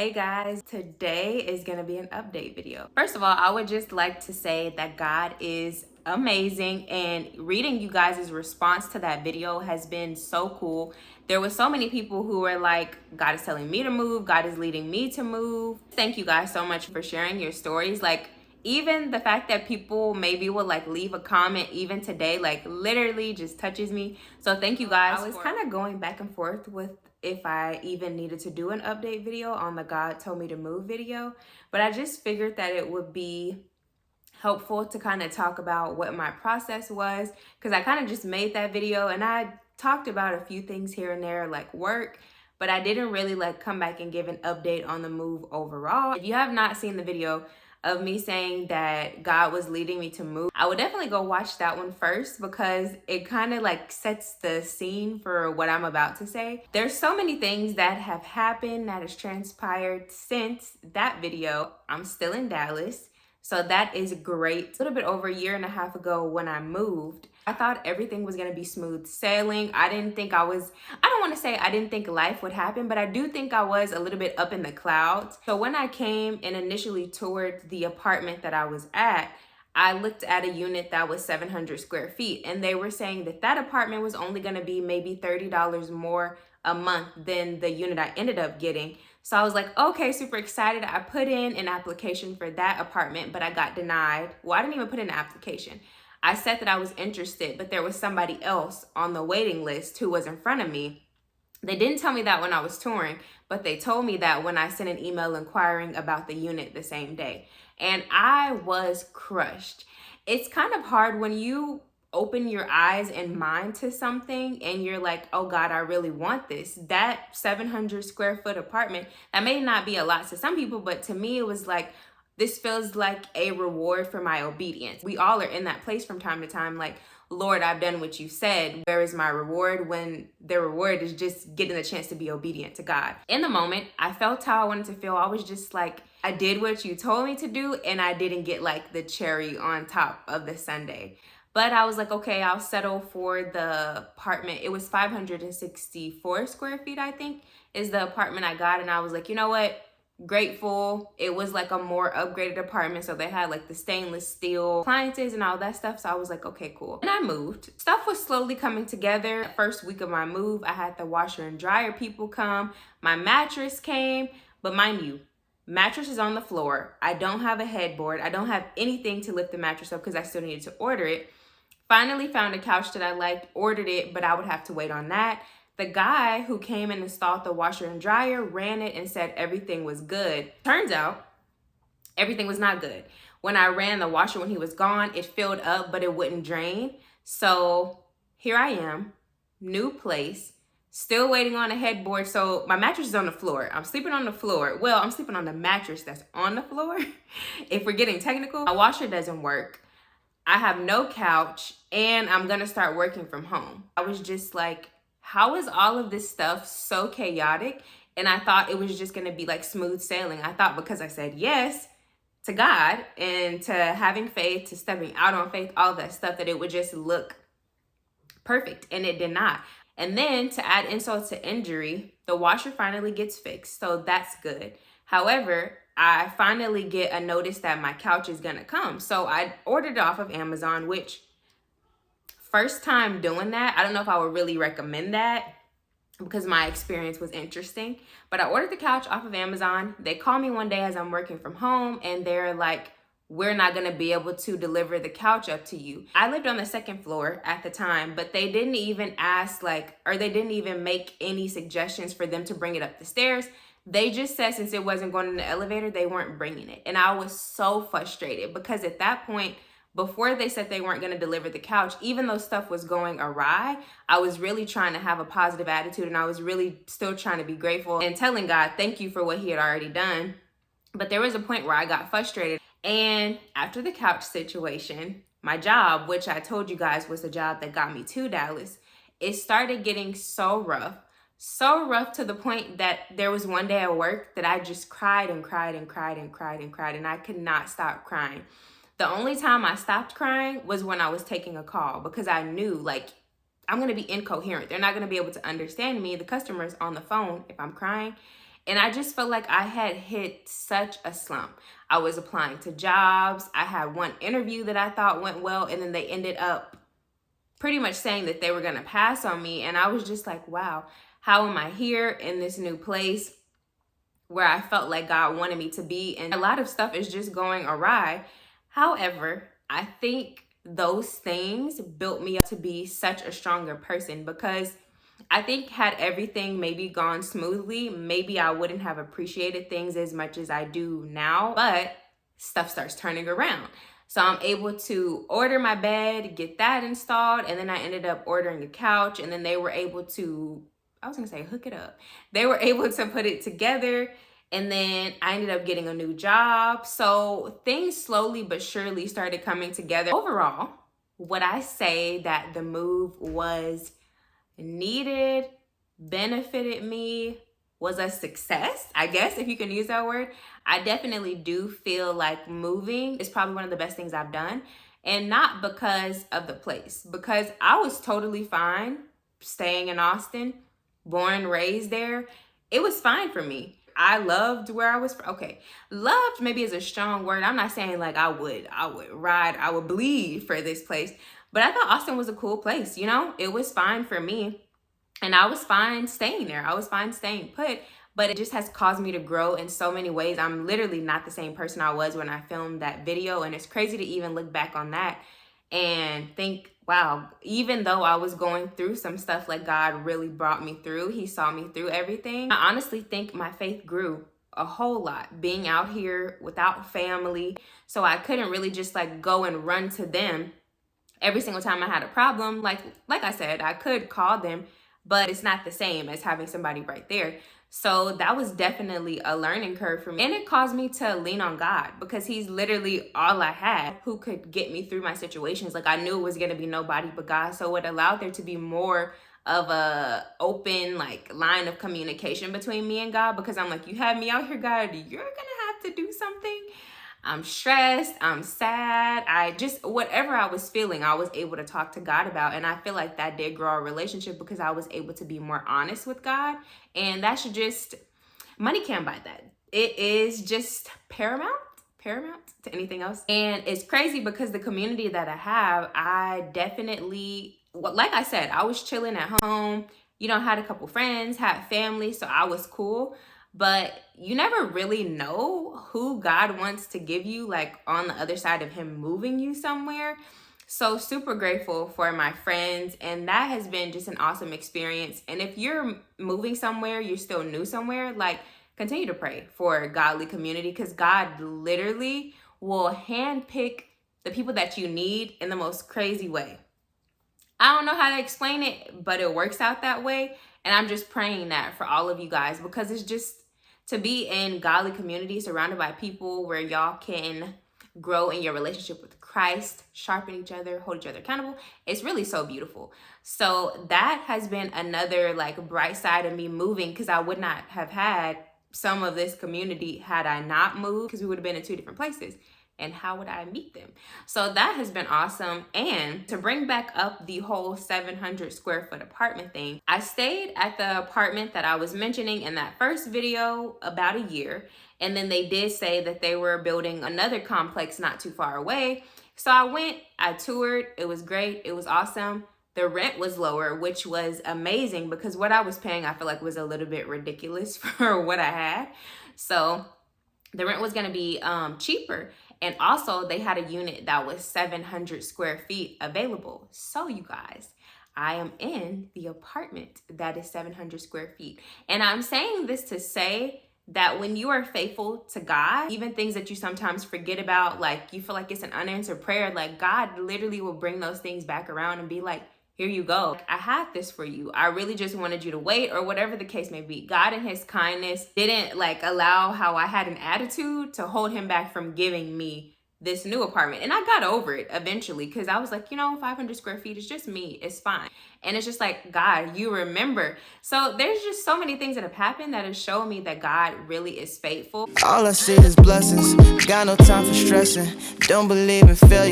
Hey guys, today is gonna be an update video. First of all, I would just like to say that God is amazing, and reading you guys' response to that video has been so cool. There was so many people who were like, God is telling me to move, God is leading me to move. Thank you guys so much for sharing your stories. Like, even the fact that people maybe will like leave a comment even today, like literally just touches me. So thank you guys. I was kind of going back and forth with if I even needed to do an update video on the God Told Me to Move video, but I just figured that it would be helpful to kind of talk about what my process was, because I kind of just made that video and I talked about a few things here and there like work, but I didn't really like come back and give an update on the move overall. If you have not seen the video of me saying that God was leading me to move, I would definitely go watch that one first, because it kind of like sets the scene for what I'm about to say. There's so many things that have happened that has transpired since that video. I'm still in Dallas, so that is great. A little bit over a year and a half ago when I moved, I thought everything was gonna be smooth sailing. I don't want to say I didn't think life would happen, but I do think I was a little bit up in the clouds. So when I came and initially toured the apartment that I was at, I looked at a unit that was 700 square feet, and they were saying that that apartment was only gonna be maybe $30 more a month than the unit I ended up getting. So I was like, okay, super excited. I put in an application for that apartment, but I got denied. Well, I didn't even put in an application. I said that I was interested, but there was somebody else on the waiting list who was in front of me. They didn't tell me that when I was touring, but they told me that when I sent an email inquiring about the unit the same day. And I was crushed. It's kind of hard when you open your eyes and mind to something and you're like, oh God, I really want this. That 700 square foot apartment, that may not be a lot to some people, but to me it was like, this feels like a reward for my obedience. We all are in that place from time to time, like, Lord, I've done what you said. Where is my reward? When the reward is just getting the chance to be obedient to God. In the moment, I felt how I wanted to feel. I was just like, I did what you told me to do, and I didn't get like the cherry on top of the sundae. But I was like, okay, I'll settle for the apartment. It was 564 square feet, I think, is the apartment I got. And I was like, you know what? Grateful. It was like a more upgraded apartment, so they had like the stainless steel appliances and all that stuff. So I was like, okay, cool. And I moved. Stuff was slowly coming together. First week of my move, I had the washer and dryer people come. My mattress came, but mind you, mattress is on the floor. I don't have a headboard. I don't have anything to lift the mattress up because I still needed to order it. Finally found a couch that I liked, ordered it, but I would have to wait on that. The guy who came and installed the washer and dryer ran it and said everything was good. Turns out, everything was not good. When I ran the washer when he was gone, it filled up, but it wouldn't drain. So here I am, new place, still waiting on a headboard. So my mattress is on the floor. I'm sleeping on the floor. Well, I'm sleeping on the mattress that's on the floor. If we're getting technical, my washer doesn't work. I have no couch, and I'm gonna start working from home. I was just like, how is all of this stuff so chaotic? And I thought it was just gonna be like smooth sailing. I thought because I said yes to God and to having faith, to stepping out on faith, all that stuff, that it would just look perfect, and it did not. And then to add insult to injury, the washer finally gets fixed, so that's good. However, I finally get a notice that my couch is gonna come. So I ordered it off of Amazon, which first time doing that, I don't know if I would really recommend that because my experience was interesting. But I ordered the couch off of Amazon. They call me one day as I'm working from home, and they're like, we're not gonna be able to deliver the couch up to you. I lived on the second floor at the time, but they didn't even ask they didn't even make any suggestions for them to bring it up the stairs. They just said since it wasn't going in the elevator, they weren't bringing it. And I was so frustrated because at that point, before they said they weren't going to deliver the couch, even though stuff was going awry, I was really trying to have a positive attitude, and I was really still trying to be grateful and telling God thank you for what he had already done. But there was a point where I got frustrated. And after the couch situation, my job, which I told you guys was the job that got me to Dallas, it started getting so rough to the point that there was one day at work that I just cried and cried and cried and cried and cried, and I could not stop crying. The only time I stopped crying was when I was taking a call, because I knew like I'm going to be incoherent. They're not going to be able to understand me, the customer's on the phone, if I'm crying. And I just felt like I had hit such a slump. I was applying to jobs. I had one interview that I thought went well, and then they ended up pretty much saying that they were going to pass on me. And I was just like, wow, how am I here in this new place where I felt like God wanted me to be? And a lot of stuff is just going awry. However, I think those things built me up to be such a stronger person, because I think had everything maybe gone smoothly, maybe I wouldn't have appreciated things as much as I do now, but stuff starts turning around. So I'm able to order my bed, get that installed, and then I ended up ordering a couch, and then they were able to, I was gonna say hook it up. They were able to put it together, and then I ended up getting a new job. So things slowly but surely started coming together. Overall, would I say that the move was needed, benefited me, was a success, I guess, if you can use that word? I definitely do feel like moving is probably one of the best things I've done. And not because of the place, because I was totally fine staying in Austin, born, raised there. It was fine for me. I loved where I was from. Okay, loved maybe is a strong word. I'm not saying like I would ride, I would bleed for this place. But I thought Austin was a cool place, you know? It was fine for me. And I was fine staying there. I was fine staying put. But it just has caused me to grow in so many ways. I'm literally not the same person I was when I filmed that video. And it's crazy to even look back on that and think, wow, even though I was going through some stuff, like God really brought me through. He saw me through everything. I honestly think my faith grew a whole lot being out here without family. So I couldn't really just like go and run to them every single time I had a problem. Like I said, I could call them, but it's not the same as having somebody right there. So that was definitely a learning curve for me. And it caused me to lean on God, because he's literally all I had who could get me through my situations. Like I knew it was gonna be nobody but God. So it allowed there to be more of a open like line of communication between me and God, because I'm like, you have me out here, God, you're gonna have to do something. I'm stressed, I'm sad, whatever I was feeling, I was able to talk to God about. And I feel like that did grow our relationship, because I was able to be more honest with God. And that should just, money can't buy that. It is just paramount to anything else. And it's crazy because the community that I have, I definitely, like I said, I was chilling at home, you know, had a couple friends, had family, so I was cool. But you never really know who God wants to give you, like on the other side of him moving you somewhere. So super grateful for my friends, and that has been just an awesome experience. And if you're moving somewhere, you're still new somewhere, like continue to pray for a godly community, because God literally will handpick the people that you need in the most crazy way. I don't know how to explain it, but it works out that way. And I'm just praying that for all of you guys, because it's just to be in godly community, surrounded by people where y'all can grow in your relationship with Christ, sharpen each other, hold each other accountable. It's really so beautiful. So that has been another like bright side of me moving, because I would not have had some of this community had I not moved, because we would have been in two different places. And how would I meet them? So that has been awesome. And to bring back up the whole 700 square foot apartment thing, I stayed at the apartment that I was mentioning in that first video about a year. And then they did say that they were building another complex not too far away. So I went, I toured, it was great, it was awesome. The rent was lower, which was amazing, because what I was paying, I feel like was a little bit ridiculous for what I had. So the rent was gonna be cheaper. And also they had a unit that was 700 square feet available. So you guys, I am in the apartment that is 700 square feet. And I'm saying this to say that when you are faithful to God, even things that you sometimes forget about, like you feel like it's an unanswered prayer, like God literally will bring those things back around and be like, here you go. I had this for you. I really just wanted you to wait, or whatever the case may be. God in his kindness didn't like allow how I had an attitude to hold him back from giving me this new apartment. And I got over it eventually, because I was like, you know, 500 square feet is just me. It's fine. And it's just like, God, you remember. So there's just so many things that have happened that have shown me that God really is faithful. All I see is blessings. Got no time for stressing. Don't believe in failure.